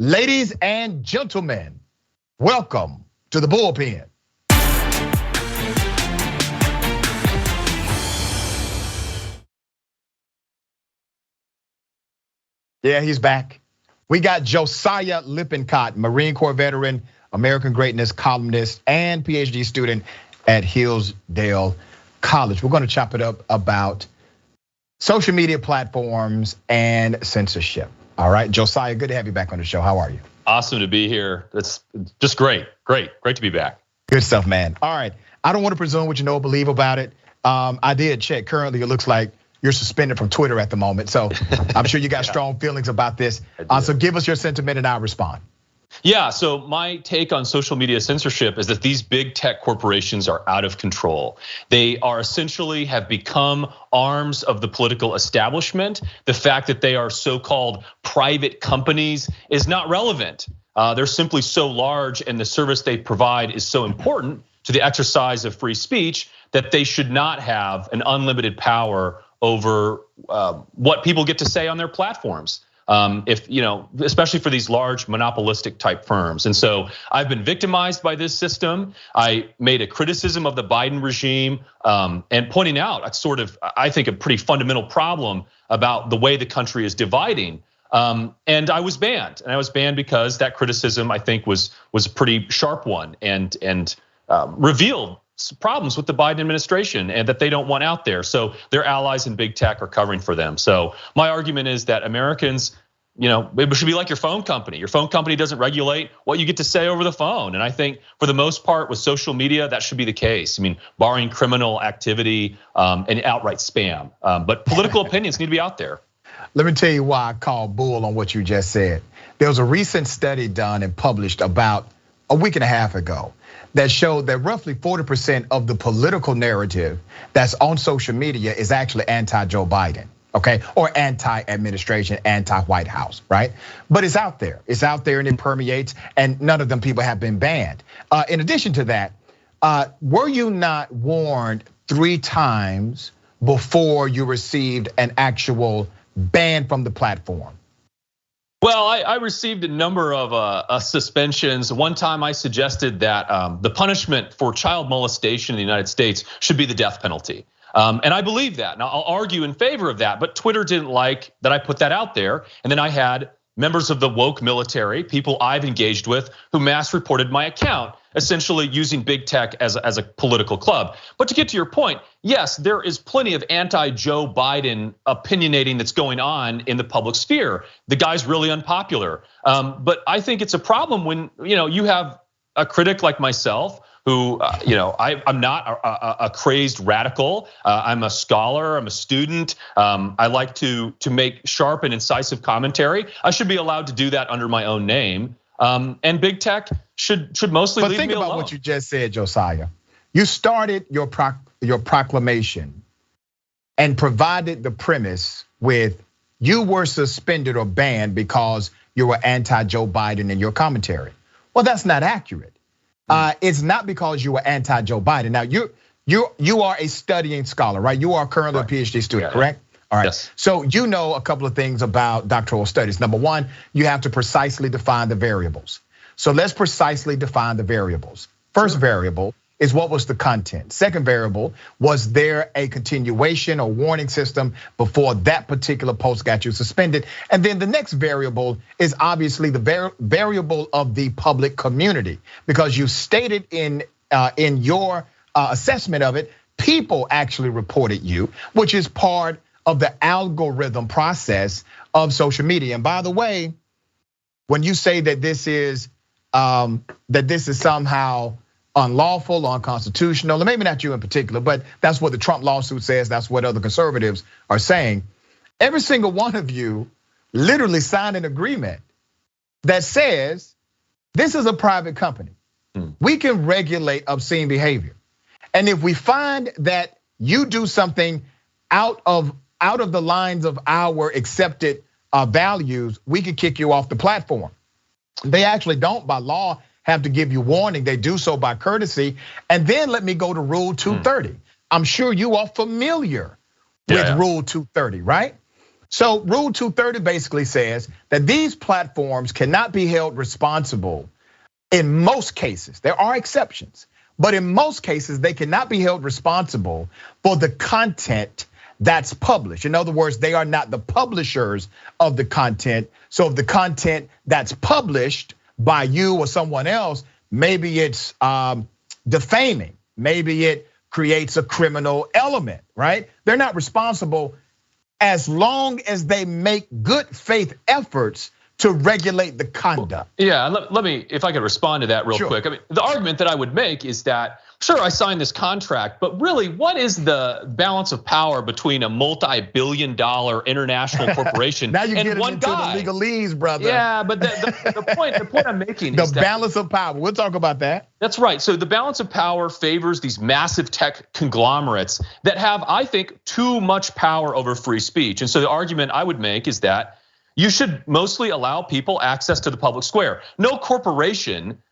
Ladies and gentlemen, welcome to the Bullpen. Yeah, he's back. We got Josiah Lippincott, Marine Corps veteran, American Greatness columnist, and PhD student at Hillsdale College. We're going to chop it up about social media platforms and censorship. All right, Josiah, good to have you back on the show. How are you? Awesome to be here. It's just great to be back. Good stuff, man. All right, I don't want to presume what you know or believe about it. I did check. Currently, it looks like you're suspended from Twitter at the moment. So I'm sure you got strong feelings about this. So give us your sentiment and I'll respond. Yeah, so my take on social media censorship is that these big tech corporations are out of control. They are essentially have become arms of the political establishment. The fact that they are so-called private companies is not relevant. They're simply so large and the service they provide is so important to the exercise of free speech that they should not have an unlimited power over what people get to say on their platforms. If especially for these large monopolistic type firms. And so I've been victimized by this system. I made a criticism of the Biden regime and pointing out I think a pretty fundamental problem about the way the country is dividing. And I was banned, because that criticism I think was a pretty sharp one and revealed problems with the Biden administration and that they don't want out there. So their allies in big tech are covering for them. So my argument is that Americans, it should be like your phone company. Your phone company doesn't regulate what you get to say over the phone. And I think for the most part with social media, that should be the case. I mean, barring criminal activity and outright spam, but political opinions need to be out there. Let me tell you why I call bull on what you just said. There was a recent study done and published about a week and a half ago that showed that roughly 40% of the political narrative that's on social media is actually anti-Joe Biden, okay? Or anti-administration, anti-White House, right? But it's out there and it permeates and none of them people have been banned. In addition to that, were you not warned 3 times before you received an actual ban from the platform? Well, I received a number of suspensions. One time I suggested that the punishment for child molestation in the United States should be the death penalty. And I believe that. Now I'll argue in favor of that, but Twitter didn't like that I put that out there. And then I had members of the woke military, people I've engaged with, who mass reported my account, essentially using big tech as a political club. But to get to your point, yes, there is plenty of anti-Joe Biden opinionating that's going on in the public sphere. The guy's really unpopular. But I think it's a problem when you have a critic like myself who, I'm not a crazed radical. I'm a scholar, I'm a student. I like to make sharp and incisive commentary. I should be allowed to do that under my own name. And big tech should mostly leave me alone. But think about what you just said, Josiah. You started your proclamation and provided the premise with you were suspended or banned because you were anti-Joe Biden in your commentary. Well, that's not accurate. It's not because you were anti-Joe Biden. Now you are a studying scholar, right? You are currently a PhD student, correct? All right, yes. So you know a couple of things about doctoral studies. Number one, you have to precisely define the variables. So let's precisely define the variables. First variable is what was the content. Second variable, was there a continuation or warning system before that particular post got you suspended? And then the next variable is obviously the variable of the public community, because you stated in your assessment of it, people actually reported you, which is part of the algorithm process of social media. And by the way, when you say that this is somehow unlawful, unconstitutional, or maybe not you in particular, but that's what the Trump lawsuit says, that's what other conservatives are saying. Every single one of you literally signed an agreement that says this is a private company. We can regulate obscene behavior. And if we find that you do something out of the lines of our accepted values, we can kick you off the platform. They actually don't, by law, have to give you warning. They do so by courtesy. And then let me go to Rule 230. I'm sure you are familiar with Rule 230, right? So Rule 230 basically says that these platforms cannot be held responsible in most cases. There are exceptions, but in most cases, they cannot be held responsible for the content that's published. In other words, they are not the publishers of the content. So if the content that's published by you or someone else, maybe it's defaming, maybe it creates a criminal element, right? They're not responsible as long as they make good faith efforts to regulate the conduct. Yeah, let me, if I could respond to that real quick. I mean, the argument that I would make is that, sure, I signed this contract, but really, what is the balance of power between a multi-billion-dollar international corporation now you're and getting one into guy? The legalese, brother. Yeah, but the point I'm making the is that balance of power. We'll talk about that. That's right. So the balance of power favors these massive tech conglomerates that have, I think, too much power over free speech. And so the argument I would make is that you should mostly allow people access to the public square. No corporation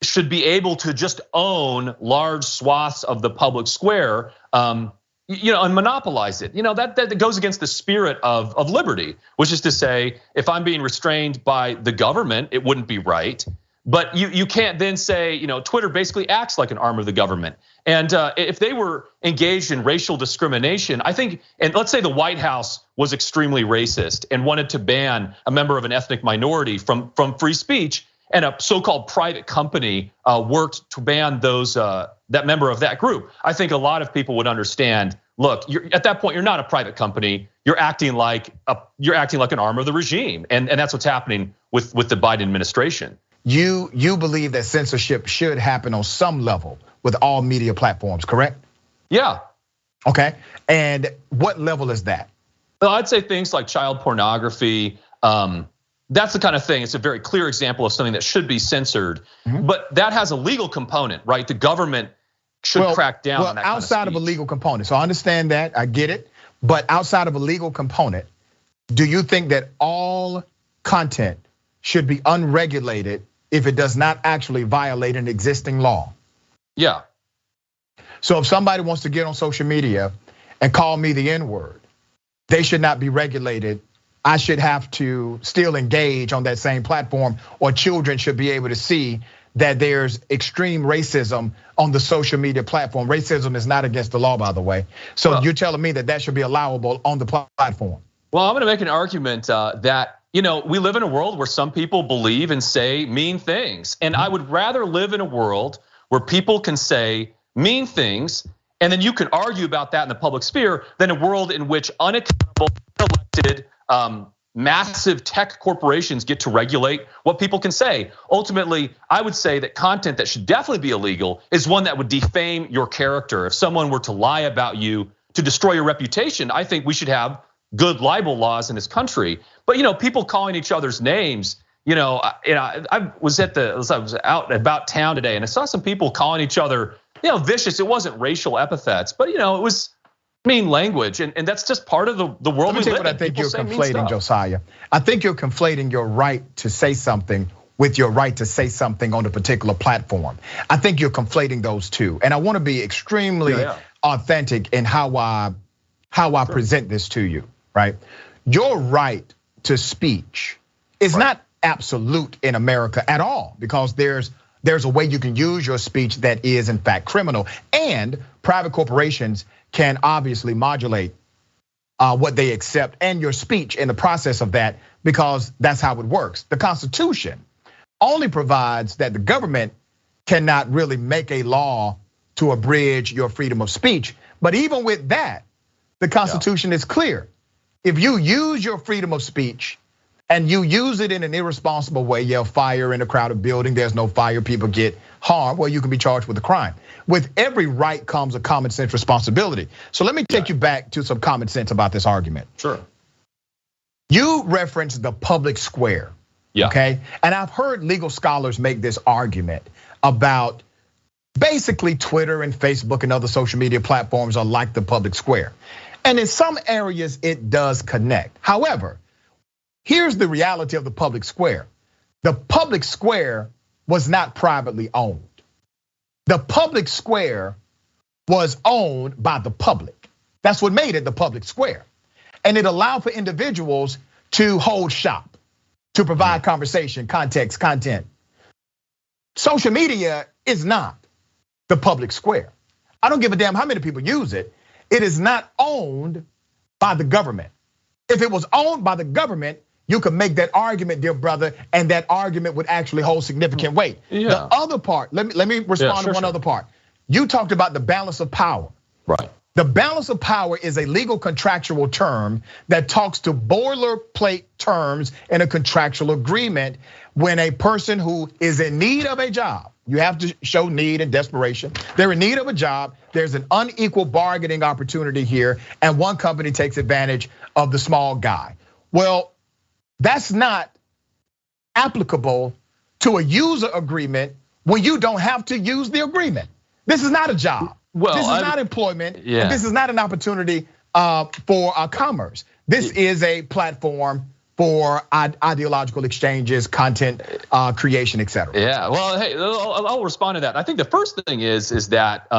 should be able to just own large swaths of the public square, and monopolize it. That goes against the spirit of liberty, which is to say, if I'm being restrained by the government, it wouldn't be right. But you can't then say, Twitter basically acts like an arm of the government. And if they were engaged in racial discrimination, I think, and let's say the White House was extremely racist and wanted to ban a member of an ethnic minority from free speech, and a so-called private company worked to ban that member of that group, I think a lot of people would understand. Look, at that point, you're not a private company. You're acting like an arm of the regime, and that's what's happening with the Biden administration. You believe that censorship should happen on some level with all media platforms, correct? Yeah. Okay, and what level is that? Well, I'd say things like child pornography. That's the kind of thing. It's a very clear example of something that should be censored, but that has a legal component, right? The government should crack down on that kind of speech. Outside of a legal component, so I understand that, I get it. But outside of a legal component, do you think that all content should be unregulated if it does not actually violate an existing law? Yeah. So if somebody wants to get on social media and call me the N-word, they should not be regulated. I should have to still engage on that same platform, or children should be able to see that there's extreme racism on the social media platform. Racism is not against the law, by the way. So you're telling me that should be allowable on the platform? Well, I'm gonna make an argument that we live in a world where some people believe and say mean things. And I would rather live in a world where people can say mean things, and then you can argue about that in the public sphere, than a world in which unaccountable, unelected, massive tech corporations get to regulate what people can say. Ultimately, I would say that content that should definitely be illegal is one that would defame your character. If someone were to lie about you to destroy your reputation, I think we should have good libel laws in this country. But people calling each other's names, I was out about town today, and I saw some people calling each other, vicious. It wasn't racial epithets, but it was mean language, and that's just part of the world we live in. Let me tell you what I think you're conflating, Josiah. I think you're conflating your right to say something with your right to say something on a particular platform. I think you're conflating those two, and I want to be extremely authentic in how I present this to you, right? Your right to speech is not absolute in America at all, because there's a way you can use your speech that is in fact criminal, and private corporations can obviously modulate what they accept and your speech in the process of that, because that's how it works. The Constitution only provides that the government cannot really make a law to abridge your freedom of speech. But even with that, the Constitution is clear. If you use your freedom of speech and you use it in an irresponsible way, yell fire in a crowded building, there's no fire, people get harmed, well, you can be charged with a crime. With every right comes a common sense responsibility. So let me take you back to some common sense about this argument. Sure. You referenced the public square, okay? And I've heard legal scholars make this argument about basically Twitter and Facebook and other social media platforms are like the public square. And in some areas it does connect. However, here's the reality of the public square. The public square was not privately owned. The public square was owned by the public. That's what made it the public square. and it allowed for individuals to hold shop, to provide conversation, context, content. Social media is not the public square. I don't give a damn how many people use it. It is not owned by the government. If it was owned by the government, you could make that argument, dear brother, and that argument would actually hold significant weight. Yeah. The other part, let me respond to one other part. You talked about the balance of power. Right. The balance of power is a legal contractual term that talks to boilerplate terms in a contractual agreement when a person who is in need of a job, you have to show need and desperation. They're in need of a job. There's an unequal bargaining opportunity here, and one company takes advantage of the small guy. Well, that's not applicable to a user agreement when you don't have to use the agreement. This is not a job. Well, this is not employment. Yeah. This is not an opportunity for commerce. This is a platform for ideological exchanges, content creation, et cetera. Yeah, well, hey, I'll respond to that. I think the first thing is that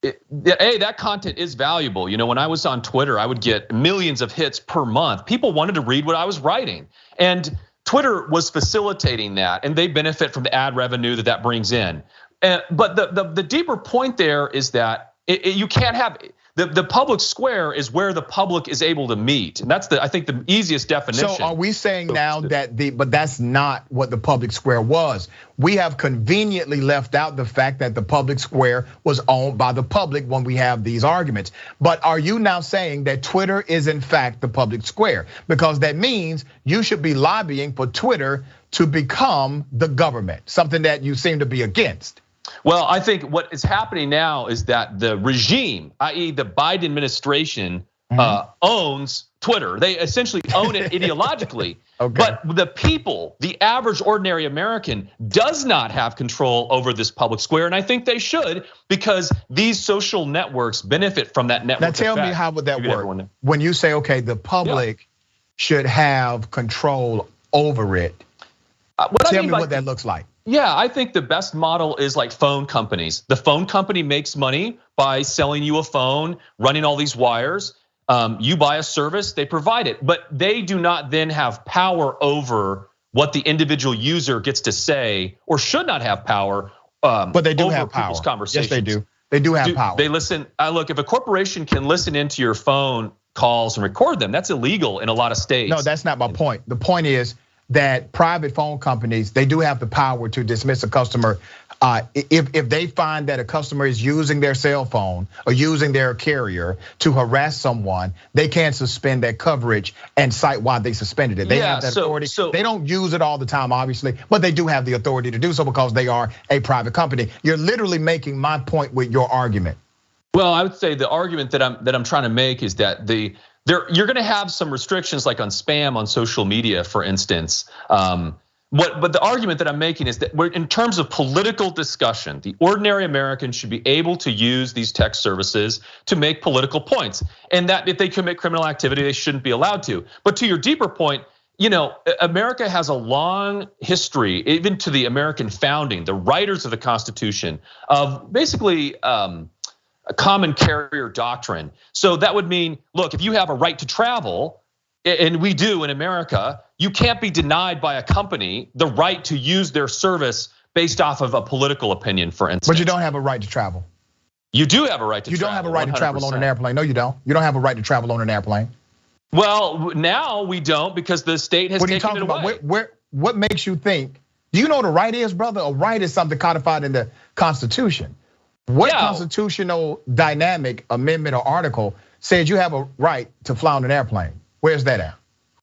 that content is valuable. You know, when I was on Twitter, I would get millions of hits per month. People wanted to read what I was writing, and Twitter was facilitating that, and they benefit from the ad revenue that brings in. But the deeper point there is that you can't have the public square is where the public is able to meet, and that's I think the easiest definition. So are we saying now that but that's not what the public square was? We have conveniently left out the fact that the public square was owned by the public when we have these arguments. But are you now saying that Twitter is in fact the public square? Because that means you should be lobbying for Twitter to become the government, something that you seem to be against. Well, I think what is happening now is that the regime, i.e. the Biden administration, owns Twitter. They essentially own it ideologically. Okay. But the people, the average ordinary American, does not have control over this public square. And I think they should, because these social networks benefit from that network. Now tell me, how would that work? When you say, okay, the public should have control over it. Tell me what that looks like. Yeah, I think the best model is like phone companies. The phone company makes money by selling you a phone, running all these wires. You buy a service, they provide it, but they do not then have power over what the individual user gets to say, or should not have power. But they do over have power. People's conversations. Yes, they do. They do have power. They listen. Look, if a corporation can listen into your phone calls and record them, that's illegal in a lot of states. No, that's not my point. The point is that private phone companies, they do have the power to dismiss a customer if they find that a customer is using their cell phone or using their carrier to harass someone. They can suspend that coverage and cite why they suspended it. They have that authority. They don't use it all the time, obviously, but they do have the authority to do so because they are a private company. You're literally making my point with your argument. Well, I would say the argument that I'm trying to make is that you're going to have some restrictions, like on spam on social media, for instance. But the argument that I'm making is that in terms of political discussion, the ordinary American should be able to use these tech services to make political points, and that if they commit criminal activity, they shouldn't be allowed to. But to your deeper point, America has a long history, even to the American founding, the writers of the Constitution, of basically a common carrier doctrine. So that would mean, look, if you have a right to travel, and we do in America, you can't be denied by a company the right to use their service based off of a political opinion, for instance. But you don't have a right to travel. You do have a right to travel. You don't have a right to travel on an airplane. No, you don't. You don't have a right to travel on an airplane. Well, now we don't, because the state has taken it away. What makes you think? Do you know what a right is, brother? A right is something codified in the Constitution. What constitutional dynamic, amendment, or article says you have a right to fly on an airplane? Where's that at?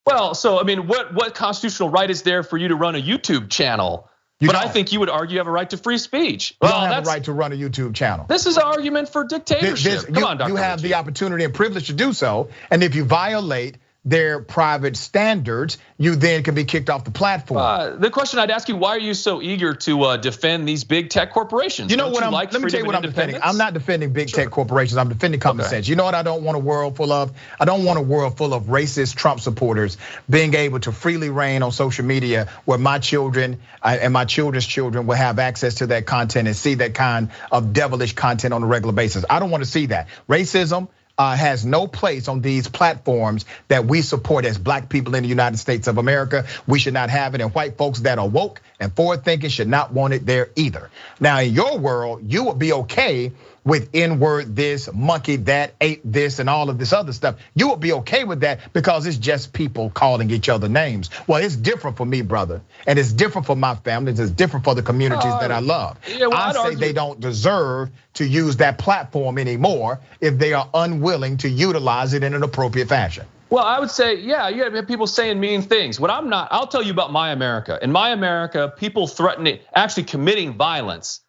Well, so I mean, what constitutional right is there for you to run a YouTube channel? I think you would argue you have a right to free speech. You don't have a right to run a YouTube channel. This is an argument for dictatorship. Come on, Dr. You have the opportunity and privilege to do so, and if you violate their private standards, you then can be kicked off the platform. The question I'd ask you, why are you so eager to defend these big tech corporations? You know what? Let me tell you what I'm defending. I'm not defending big tech corporations. I'm defending common sense. You know what I don't want a world full of? I don't want a world full of racist Trump supporters being able to freely reign on social media, where my children and my children's children will have access to that content and see that kind of devilish content on a regular basis. I don't want to see that. Racism, has no place on these platforms that we support as black people in the United States of America. We should not have it, and white folks that are woke and forward thinking should not want it there either. Now, in your world, you would be okay with N-word this, monkey that, ape this, and all of this other stuff. You would be okay with that because it's just people calling each other names. Well, it's different for me, brother, and it's different for my family. It's different for the communities that I love. Yeah, well, I say they don't deserve to use that platform anymore if they are unwilling to utilize it in an appropriate fashion. Well, I would say, yeah, you have people saying mean things. What I'm not, I'll tell you about my America. In my America, people threatening, actually committing violence,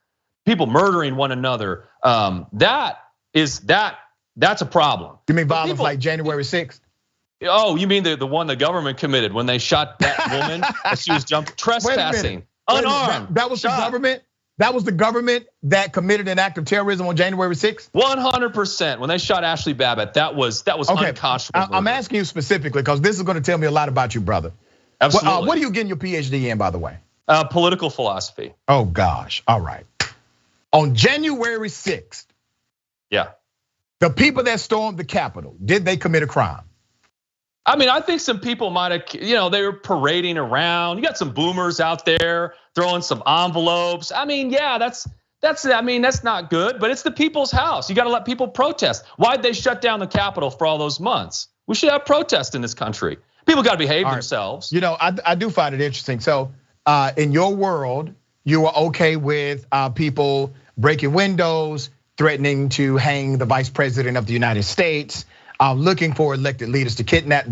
people murdering one another. That's a problem. You mean violence like January 6th? Oh, you mean the one the government committed when they shot that woman as she was trespassing, unarmed. That was the government. That was the government that committed an act of terrorism on January 6th? 100%. When they shot Ashley Babbitt, that was okay. Unconscionable. I'm asking you specifically because this is going to tell me a lot about you, brother. Absolutely. What are you getting your PhD in, by the way? Political philosophy. Oh gosh, all right. On January 6th, yeah, the people that stormed the Capitol, did they commit a crime? I mean, I think some people might have, they were parading around. You got some boomers out there throwing some envelopes. I mean, yeah, that's not good, but it's the people's house. You got to let people protest. Why'd they shut down the Capitol for all those months? We should have protests in this country. People got to behave themselves. I do find it interesting. So in your world, you are okay with people breaking windows, threatening to hang the vice president of the United States, looking for elected leaders to kidnap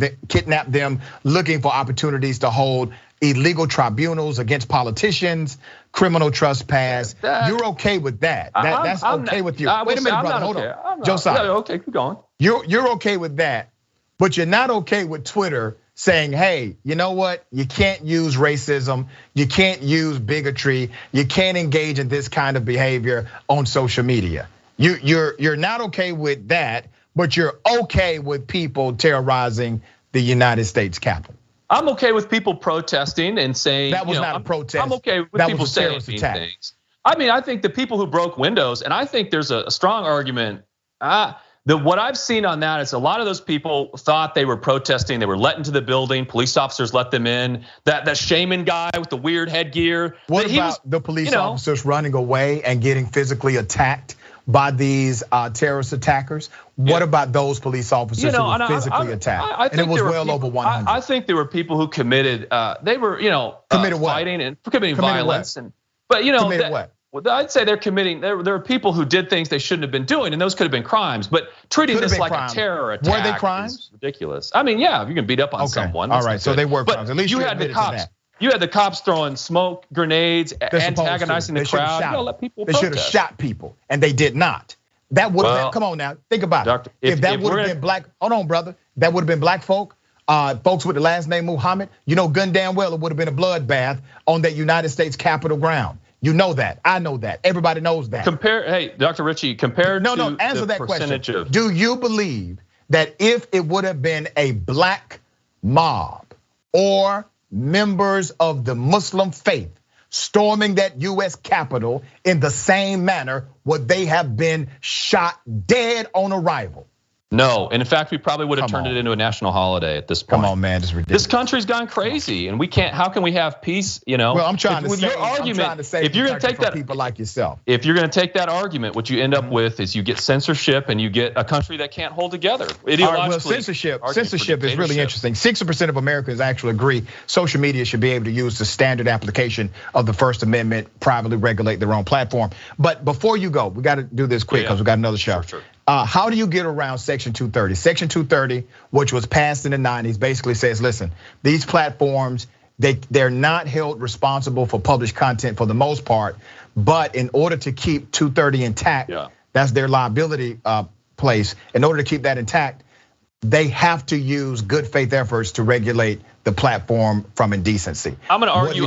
them, looking for opportunities to hold illegal tribunals against politicians, criminal trespass. You're okay with that? That's okay with you? Wait a minute, brother. Hold on, Josiah. Okay, keep going. You're okay with that, but you're not okay with Twitter saying, hey, you know what? You can't use racism. You can't use bigotry. You can't engage in this kind of behavior on social media. You're not okay with that, but you're okay with people terrorizing the United States Capitol. I'm okay with people protesting and saying that was not a protest. I'm okay with people saying mean things. I mean, I think the people who broke windows, and I think there's a strong argument. What I've seen on that is a lot of those people thought they were protesting. They were let into the building. Police officers let them in. That shaman guy with the weird headgear. What about the police officers running away and getting physically attacked by these terrorist attackers? What about those police officers who were physically attacked? And it was well over 100. I think there were people who committed. They were committed fighting and committing violence. Committed what? I'd say they're committing. There are people who did things they shouldn't have been doing, and those could have been crimes. But treating this like a terror attack were they crimes? Is ridiculous. I mean, yeah, if you can beat up on someone. All right, so they were crimes. At least you had the cops. You had the cops throwing smoke grenades, antagonizing the crowd. You gotta let people protest. They should have shot people, and they did not. That would have been, come on now, think about it. If that would have been black, hold on, brother. That would have been black folk, folks with the last name Muhammad. Gun damn well it would have been a bloodbath on that United States Capitol ground. You know that, I know that, everybody knows that. Hey, Dr. Ritchie, compared to answer the that percentage question. Do you believe that if it would have been a black mob or members of the Muslim faith storming that US Capitol in the same manner, would they have been shot dead on arrival? No, and in fact, we probably would have turned it into a national holiday at this point. Come on, man, it's ridiculous. This country's gone crazy, and we can't. How can we have peace? Well, I'm trying to say, if you're going to take that, people like yourself, if you're going to take that argument, what you end up with is you get censorship, and you get a country that can't hold together. Censorship is really interesting. 60% of Americans actually agree social media should be able to use the standard application of the First Amendment, privately regulate their own platform. But before you go, we got to do this quick because we got another show. Sure. How do you get around Section 230? Section 230, which was passed in the 90s, basically says, listen, these platforms, they're not held responsible for published content for the most part, but in order to keep 230 intact, that's their liability place. In order to keep that intact, they have to use good faith efforts to regulate the platform from indecency. I'm going to argue.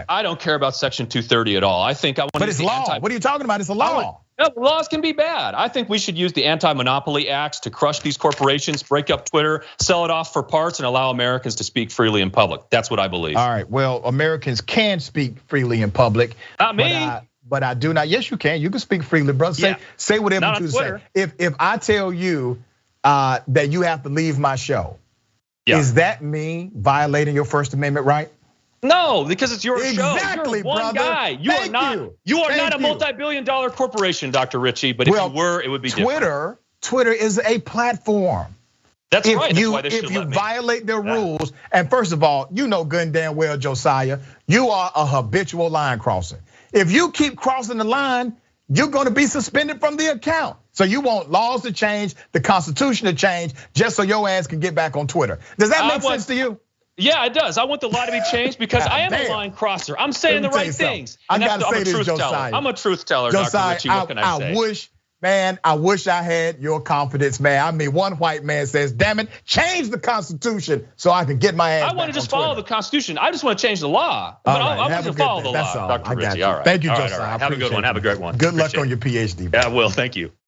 I don't care about Section 230 at all. I think I want. But it's law. What are you talking about? It's a law. No, laws can be bad. I think we should use the anti-monopoly acts to crush these corporations, break up Twitter, sell it off for parts, and allow Americans to speak freely in public. That's what I believe. All right. Well, Americans can speak freely in public. Not me. But I do not. Yes, you can. You can speak freely, brother. Say whatever you say. If I tell you that you have to leave my show. Yeah. Is that me violating your First Amendment right? No, because it's your exactly, show. You're one brother. guy. You are not a multi-billion-dollar corporation, Dr. Ritchie. But if you were, it would be different. Twitter is a platform. That's right. That's why if you violate their rules, and first of all, you know good and damn well, Josiah, you are a habitual line crosser. If you keep crossing the line, you're going to be suspended from the account. So you want laws to change, the Constitution to change, just so your ass can get back on Twitter. Does that make sense to you? Yeah, it does. I want the law to be changed because I am a line crosser. I'm saying the right things. I gotta say this, Josiah. I'm a truth teller, Dr. Ritchie. What can I say? I wish I had your confidence, man. I mean, one white man says, damn it, change the Constitution so I can get my ass. I want to just follow the Constitution. I just want to change the law. But I want to follow the law, Dr. Ritchie. All right. Thank you, Josiah. Have a good one. Have a great one. Good luck on your PhD. Yeah, I will. Thank you.